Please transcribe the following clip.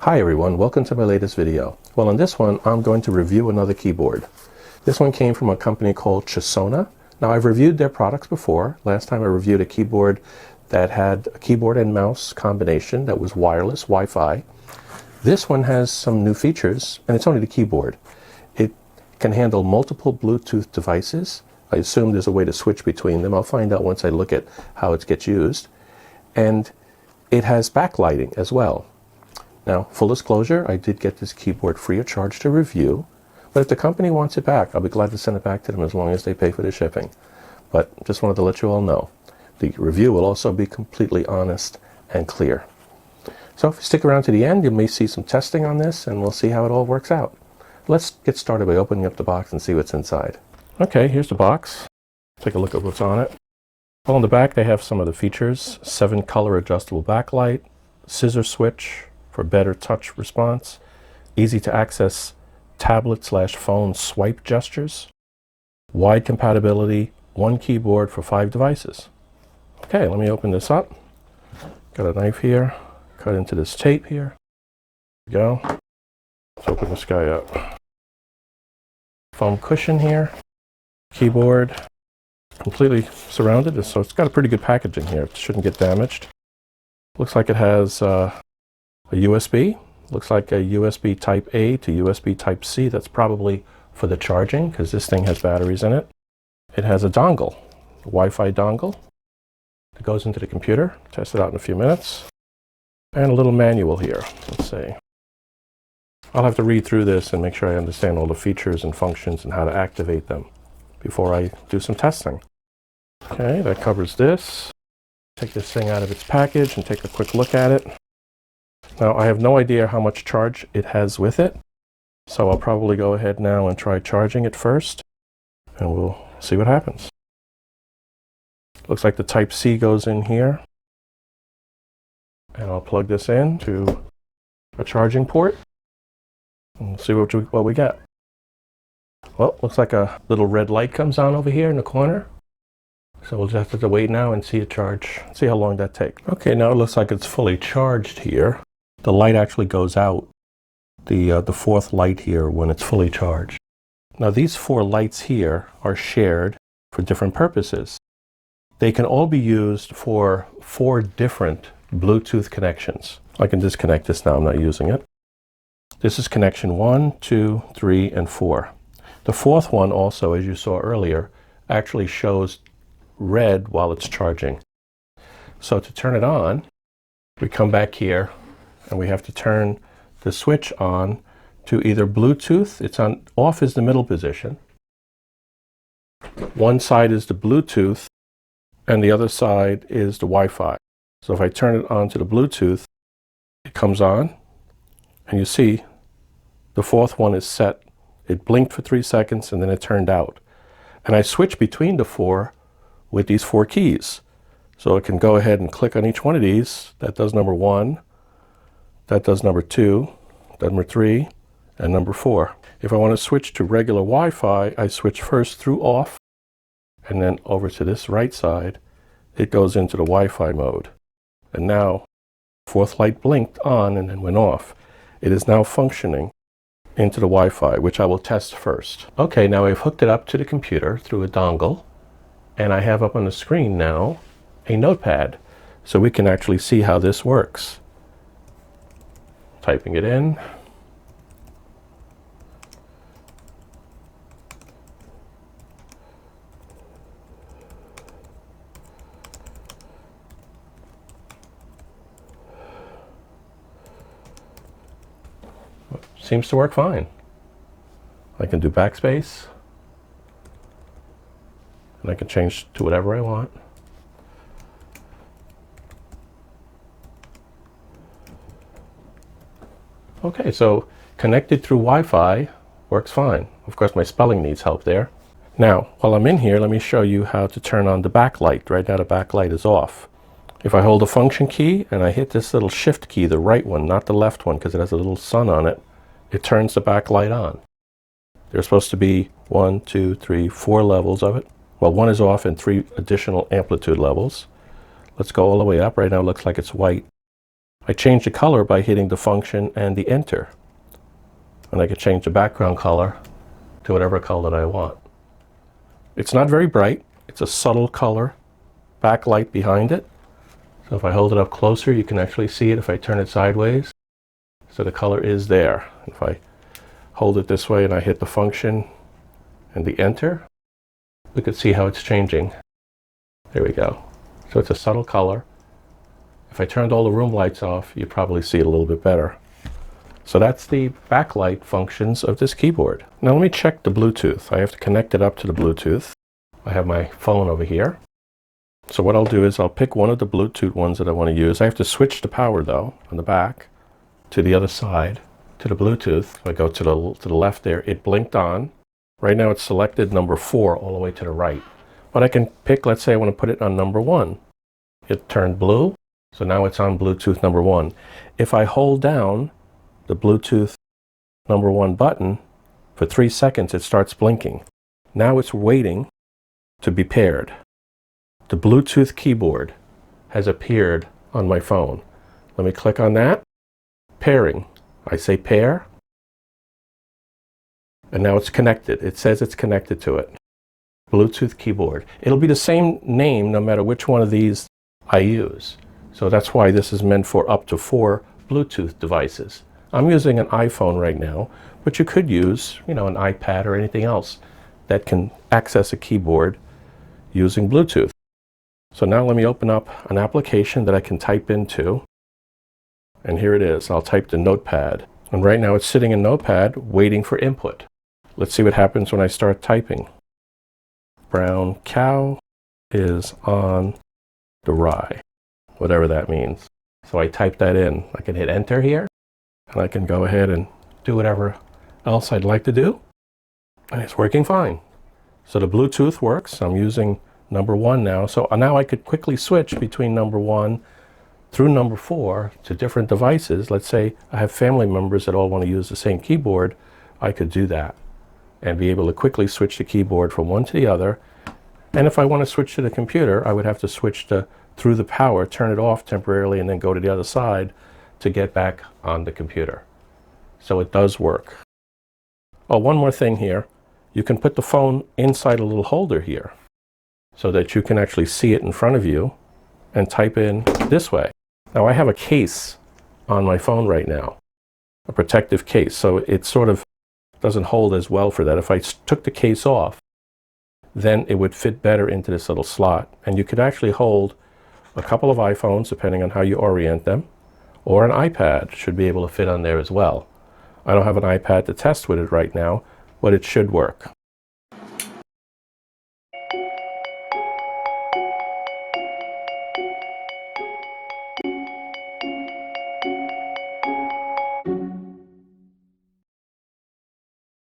Hi everyone, welcome to my latest video. Well, in this one, I'm going to review another keyboard. This one came from a company called Chesona. Now, I've reviewed their products before. Last time I reviewed a keyboard that had a keyboard and mouse combination that was wireless, Wi-Fi. This one has some new features, and it's only the keyboard. It can handle multiple Bluetooth devices. I assume there's a way to switch between them. I'll find out once I look at how it gets used. And it has backlighting as well. Now, full disclosure, I did get this keyboard free of charge to review, but if the company wants it back, I'll be glad to send it back to them as long as they pay for the shipping. But just wanted to let you all know. The review will also be completely honest and clear. So if you stick around to the end, you may see some testing on this, and we'll see how it all works out. Let's get started by opening up the box and see what's inside. Okay, here's the box. Take a look at what's on it. Well, on the back, they have some of the features: 7-color adjustable backlight, scissor switch for better touch response, easy to access tablet/phone swipe gestures, wide compatibility, one keyboard for 5 devices. Okay, let me open this up. Got a knife here, cut into this tape here. There we go. Let's open this guy up. Foam cushion here, keyboard, completely surrounded, so it's got a pretty good packaging here. It shouldn't get damaged. Looks like it has a USB. Looks like a USB type A to USB type C. That's probably for the charging, because this thing has batteries in it. It has a dongle, a Wi-Fi dongle. It goes into the computer. Test it out in a few minutes. And a little manual here. Let's see. I'll have to read through this and make sure I understand all the features and functions and how to activate them before I do some testing. Okay, that covers this. Take this thing out of its package and take a quick look at it. Now, I have no idea how much charge it has with it, so I'll probably go ahead now and try charging it first, and we'll see what happens. Looks like the type C goes in here, and I'll plug this in to a charging port, and we'll see what we get. Well, looks like a little red light comes on over here in the corner. So we'll just have to wait now and see it charge, see how long that takes. Okay, now it looks like it's fully charged here. The light actually goes out, the fourth light here, when it's fully charged. Now these 4 lights here are shared for different purposes. They can all be used for 4 different Bluetooth connections. I can disconnect this now, I'm not using it. This is connection 1, 2, 3, and 4. The 4th one also, as you saw earlier, actually shows red while it's charging. So to turn it on, we come back here and we have to turn the switch on to either Bluetooth. It's on, off is the middle position. One side is the Bluetooth and the other side is the Wi-Fi. So if I turn it on to the Bluetooth, it comes on, and you see the 4th one is set. It blinked for 3 seconds and then it turned out. And I switch between the 4 with these 4 keys. So it can go ahead and click on each one of these. That does number 1, that does number 2, number 3, and number 4. If I want to switch to regular Wi-Fi, I switch first through off, and then over to this right side, it goes into the Wi-Fi mode. And now, 4th light blinked on and then went off. It is now functioning into the Wi-Fi, which I will test first. Okay, now I've hooked it up to the computer through a dongle, and I have up on the screen now a notepad, so we can actually see how this works. Typing it in. Seems to work fine. I can do backspace, and I can change to whatever I want. Okay, so connected through Wi-Fi works fine. Of course, my spelling needs help there. Now, while I'm in here, let me show you how to turn on the backlight. Right now, the backlight is off. If I hold the function key and I hit this little shift key, the right one, not the left one, because it has a little sun on it, it turns the backlight on. There's supposed to be 1, 2, 3, 4 levels of it. Well, 1 is off and 3 additional amplitude levels. Let's go all the way up. Right now it looks like it's white. I change the color by hitting the function and the enter. And I can change the background color to whatever color that I want. It's not very bright. It's a subtle color backlight behind it. So if I hold it up closer, you can actually see it if I turn it sideways. So the color is there. If I hold it this way and I hit the function and the enter, we can see how it's changing. There we go. So it's a subtle color. If I turned all the room lights off, you'd probably see it a little bit better. So that's the backlight functions of this keyboard. Now let me check the Bluetooth. I have to connect it up to the Bluetooth. I have my phone over here. So what I'll do is I'll pick one of the Bluetooth ones that I want to use. I have to switch the power though on the back to the other side to the Bluetooth. If I go to the left there, it blinked on. Right now it's selected number 4 all the way to the right. But I can pick, let's say I want to put it on number 1. It turned blue, so now it's on Bluetooth number 1. If I hold down the Bluetooth number 1 button for 3 seconds, it starts blinking. Now it's waiting to be paired. The Bluetooth keyboard has appeared on my phone. Let me click on that. Pairing. I say pair. And now it's connected. It says it's connected to it. Bluetooth keyboard. It'll be the same name no matter which one of these I use. So that's why this is meant for up to 4 Bluetooth devices. I'm using an iPhone right now, but you could use, an iPad or anything else that can access a keyboard using Bluetooth. So now let me open up an application that I can type into. And here it is. I'll type the Notepad. And right now it's sitting in Notepad waiting for input. Let's see what happens when I start typing. Brown cow is on the rye, whatever that means. So I type that in. I can hit enter here, and I can go ahead and do whatever else I'd like to do. And it's working fine. So the Bluetooth works. I'm using number 1 now. So now I could quickly switch between number 1 through number 4 to different devices. Let's say I have family members that all want to use the same keyboard. I could do that and be able to quickly switch the keyboard from one to the other. And if I want to switch to the computer, I would have to switch through the power, turn it off temporarily, and then go to the other side to get back on the computer. So it does work. Oh, one more thing here. You can put the phone inside a little holder here so that you can actually see it in front of you and type in this way. Now I have a case on my phone right now, a protective case, so it sort of doesn't hold as well for that. If I took the case off, then it would fit better into this little slot. And you could actually hold a couple of iPhones, depending on how you orient them, or an iPad should be able to fit on there as well. I don't have an iPad to test with it right now, but it should work.